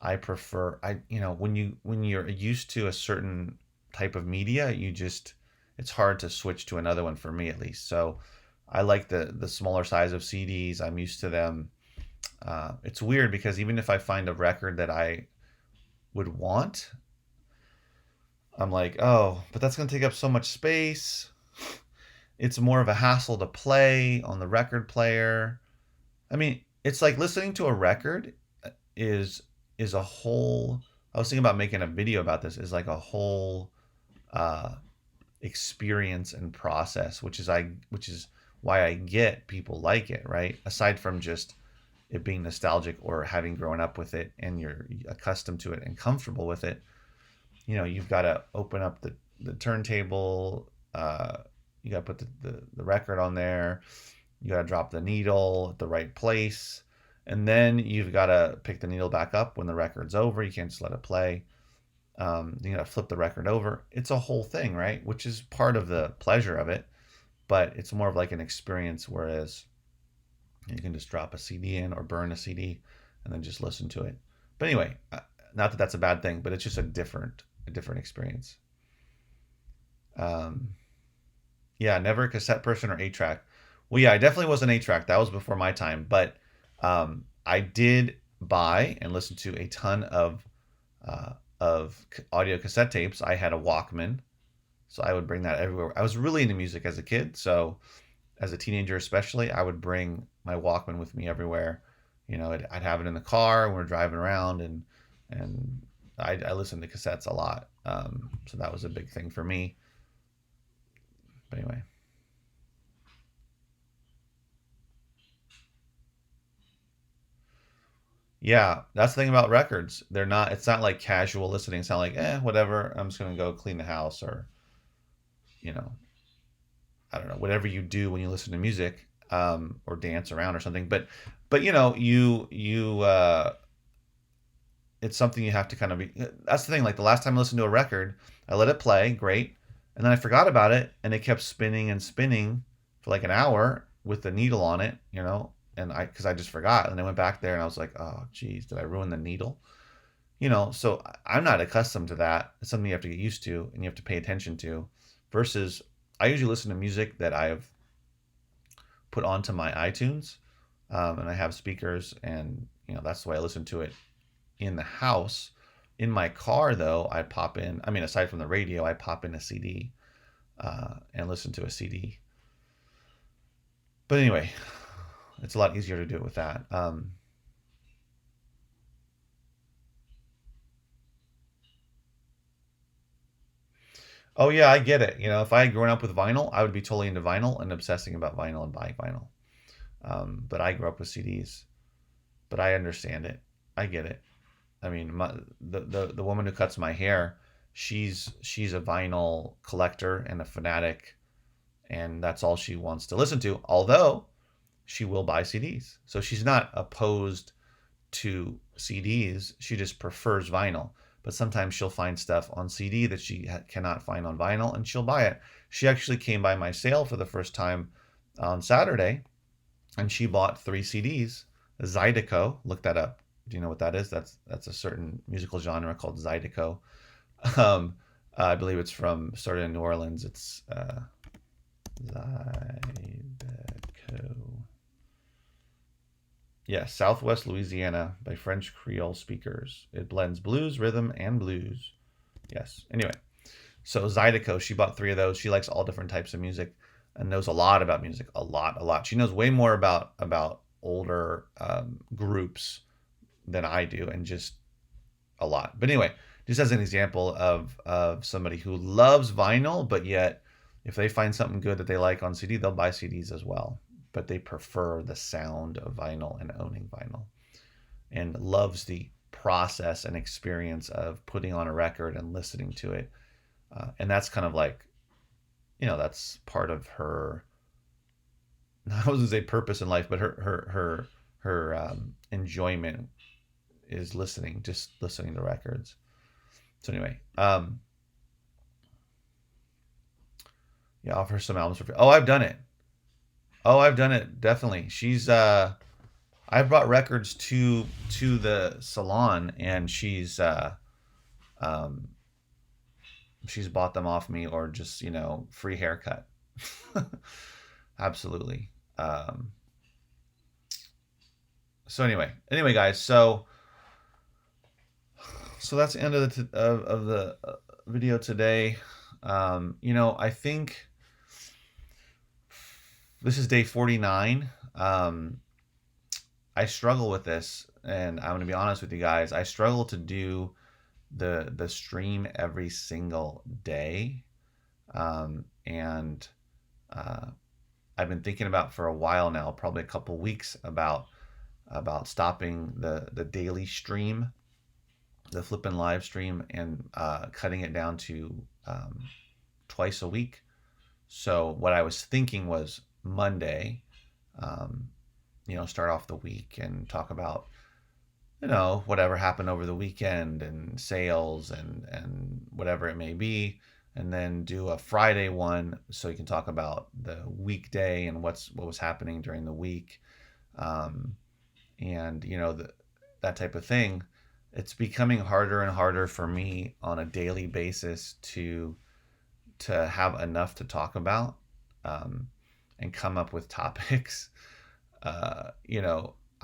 I prefer I you know when you're used to a certain type of media, you just it's hard to switch to another one for me at least. So I like the smaller size of CDs. I'm used to them. It's weird because even if I find a record that I would want, I'm like, oh, but that's going to take up so much space. It's more of a hassle to play on the record player. I mean, it's like listening to a record is is a whole. I was thinking about making a video about this. Is like a whole uh, experience and process, which is why I get people like it, right? Aside from just it being nostalgic or having grown up with it and you're accustomed to it and comfortable with it, you've got to open up the turntable. You got to put the record on there. You got to drop the needle at the right place. And then you've got to pick the needle back up when the record's over. You can't just let it play. You got to flip the record over. It's a whole thing, right? Which is part of the pleasure of it. But it's more of like an experience, whereas you can just drop a CD in or burn a CD and then just listen to it. But anyway, not that that's a bad thing, but it's just a different experience. Um, yeah, never a cassette person or 8 track. Well, yeah, I definitely was an 8 track. That was before my time, but I did buy and listen to a ton of audio cassette tapes. I had a Walkman, so I would bring that everywhere. I was really into music as a kid, so as a teenager especially, I would bring my Walkman with me everywhere. I'd have it in the car when we're driving around, and I listened to cassettes a lot. So that was a big thing for me. But anyway, yeah, that's the thing about records. They're not. It's not like casual listening. It's not like whatever. I'm just gonna go clean the house, or you know, I don't know, whatever you do when you listen to music, or dance around or something. But it's something you have to kind of be. That's the thing. Like the last time I listened to a record, I let it play, great, and then I forgot about it, and it kept spinning and spinning for like an hour with the needle on it, and because I just forgot, and I went back there and I was like, oh, geez, did I ruin the needle? So I'm not accustomed to that. It's something you have to get used to and you have to pay attention to. Versus, I usually listen to music that I've put onto my iTunes, and I have speakers, and that's the way I listen to it in the house. In my car, though, I pop in. I mean, aside from the radio, I pop in a CD, and listen to a CD. But anyway, it's a lot easier to do it with that. Oh yeah, I get it. If I had grown up with vinyl, I would be totally into vinyl and obsessing about vinyl and buying vinyl. But I grew up with CDs. But I understand it. I get it. I mean, the woman who cuts my hair, she's a vinyl collector and a fanatic, and that's all she wants to listen to. Although she will buy CDs, so she's not opposed to CDs. She just prefers vinyl. But sometimes she'll find stuff on CD that she cannot find on vinyl, and she'll buy it. She actually came by my sale for the first time on Saturday, and she bought 3 CDs. Zydeco, look that up. Do you know what that is? That's a certain musical genre called Zydeco. Um, I believe it's from started in New Orleans. It's Zydeco. Yeah, Southwest Louisiana by French Creole speakers. It blends blues, rhythm, and blues. Yes. Anyway, so Zydeco, she bought 3 of those. She likes all different types of music and knows a lot about music. A lot, a lot. She knows way more about older groups than I do, and just a lot. But anyway, just as an example of somebody who loves vinyl, but yet if they find something good that they like on CD, they'll buy CDs as well. But they prefer the sound of vinyl and owning vinyl, and loves the process and experience of putting on a record and listening to it. And that's kind of like, that's part of her. I was gonna say purpose in life, but her enjoyment is listening, just listening to records. So anyway, yeah, offer some albums for free. Oh, I've done it. Oh, I've done it. Definitely. I've brought records to the salon, and um she's bought them off me, or just, free haircut. Absolutely. Um so anyway guys, so that's the end of the video today. I think this is day 49. I struggle with this, and I'm going to be honest with you guys. I struggle to do the stream every single day. And uh, I've been thinking about for a while now, probably a couple weeks, about stopping the daily stream, the Flippin live stream, and cutting it down to twice a week. So what I was thinking was Monday, um, start off the week and talk about, whatever happened over the weekend, and sales, and whatever it may be. And then do a Friday one, so you can talk about the weekday and what was happening during the week. Um, and that type of thing. It's becoming harder and harder for me on a daily basis to have enough to talk about, um, and come up with topics.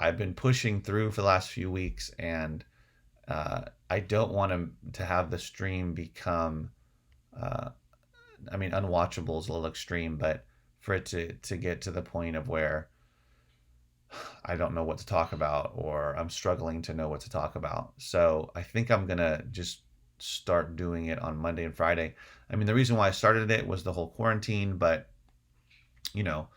I've been pushing through for the last few weeks, and I don't want to have the stream become, uh, I mean, unwatchable is a little extreme, but for it to get to the point of where I don't know what to talk about, or I'm struggling to know what to talk about. So I think I'm gonna just start doing it on Monday and Friday. I mean, the reason why I started it was the whole quarantine, but you know,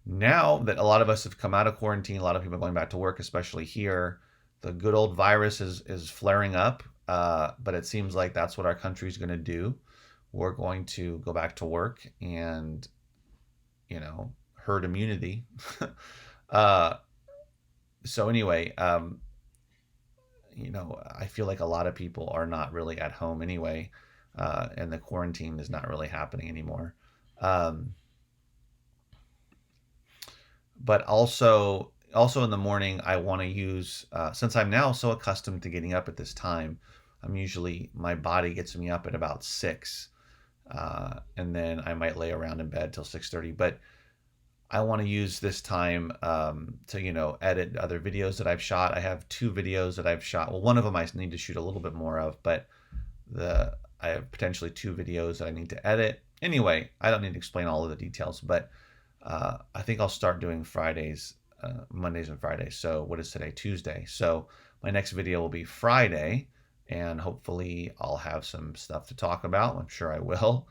now that a lot of us have come out of quarantine, a lot of people are going back to work, especially here. The good old virus is flaring up, but it seems like that's what our country's going to do. We're going to go back to work, and herd immunity. uh, so anyway, I feel like a lot of people are not really at home anyway, and the quarantine is not really happening anymore. Um, but also in the morning, I want to use, since I'm now so accustomed to getting up at this time. My body gets me up at about 6, and then I might lay around in bed till 6:30. But I want to use this time, to edit other videos that I've shot. I have 2 videos that I've shot. Well, one of them I need to shoot a little bit more of, but I have potentially 2 videos that I need to edit. Anyway, I don't need to explain all of the details, but I think I'll start doing Mondays and Fridays. So what is today? Tuesday. So my next video will be Friday, and hopefully I'll have some stuff to talk about. I'm sure I will.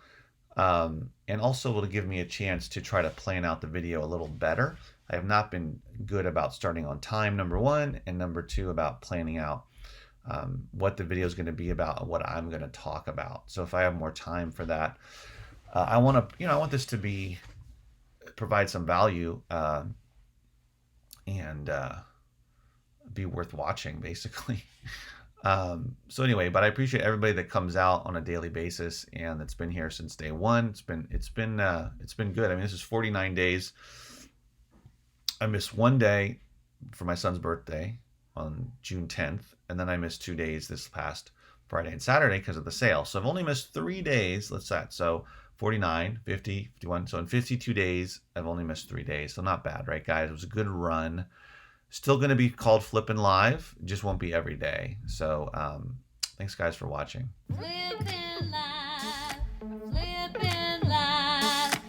And also will give me a chance to try to plan out the video a little better. I have not been good about starting on time, number one, and number two, about planning out what the video is going to be about and what I'm going to talk about. So if I have more time for that, I want this to provide some value, and be worth watching, basically. So anyway, but I appreciate everybody that comes out on a daily basis and that's been here since day one. It's been good. I mean, this is 49 days. I missed one day for my son's birthday on June 10th, and then I missed 2 days this past Friday and Saturday because of the sale. So I've only missed 3 days. Let's say so 49, 50, 51. So in 52 days, I've only missed 3 days. So not bad, right, guys? It was a good run. Still going to be called Flippin Live. It just won't be every day. So thanks, guys, for watching. Flippin' live, flippin' live,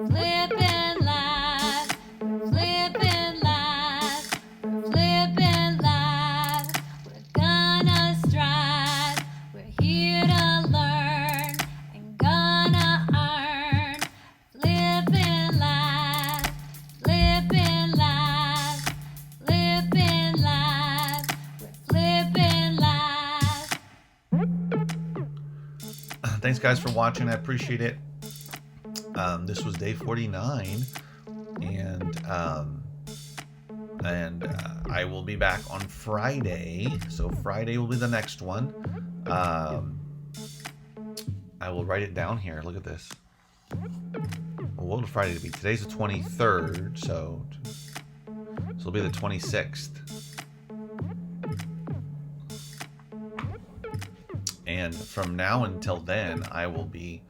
flippin' live, flippin' live, flippin' live. We're gonna strive. We're here to learn and gonna earn. Flippin' live, flippin' live, flippin' live. We're flippin' live. Thanks, guys, for watching. I appreciate it. This was day 49, and I will be back on Friday. So Friday will be the next one. I will write it down here. Look at this. Well, what will Friday be? Today's the 23rd, so it'll be the 26th. And from now until then, I will be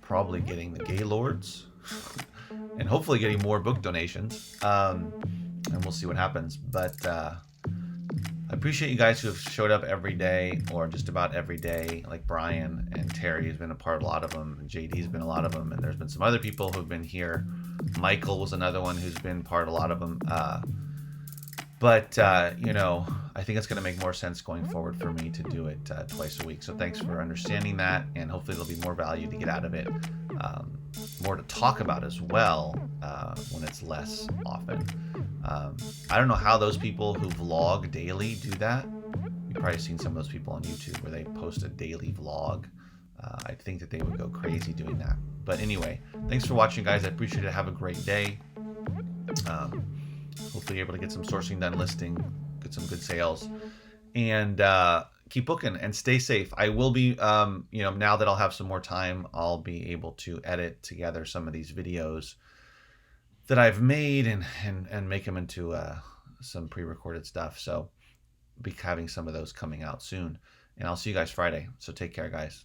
probably getting the Gaylords and hopefully getting more book donations. And we'll see what happens. But I appreciate you guys who have showed up every day, or just about every day. Like Brian and Terry has been a part of a lot of them, and JD's been a lot of them, and there's been some other people who've been here. Michael was another one who's been part of a lot of them. But you know, I think it's going to make more sense going forward for me to do it twice a week. So thanks for understanding that, and hopefully there'll be more value to get out of it, more to talk about as well when it's less often. I don't know how those people who vlog daily do that. You've probably seen some of those people on YouTube where they post a daily vlog. I think that they would go crazy doing that. But anyway, thanks for watching, guys. I appreciate it. Have a great day. Hopefully you're able to get some sourcing done, listing, get some good sales, and keep booking and stay safe. I will be, you know, now that I'll have some more time, I'll be able to edit together some of these videos that I've made and make them into some pre-recorded stuff. So be having some of those coming out soon, and I'll see you guys Friday. So take care, guys.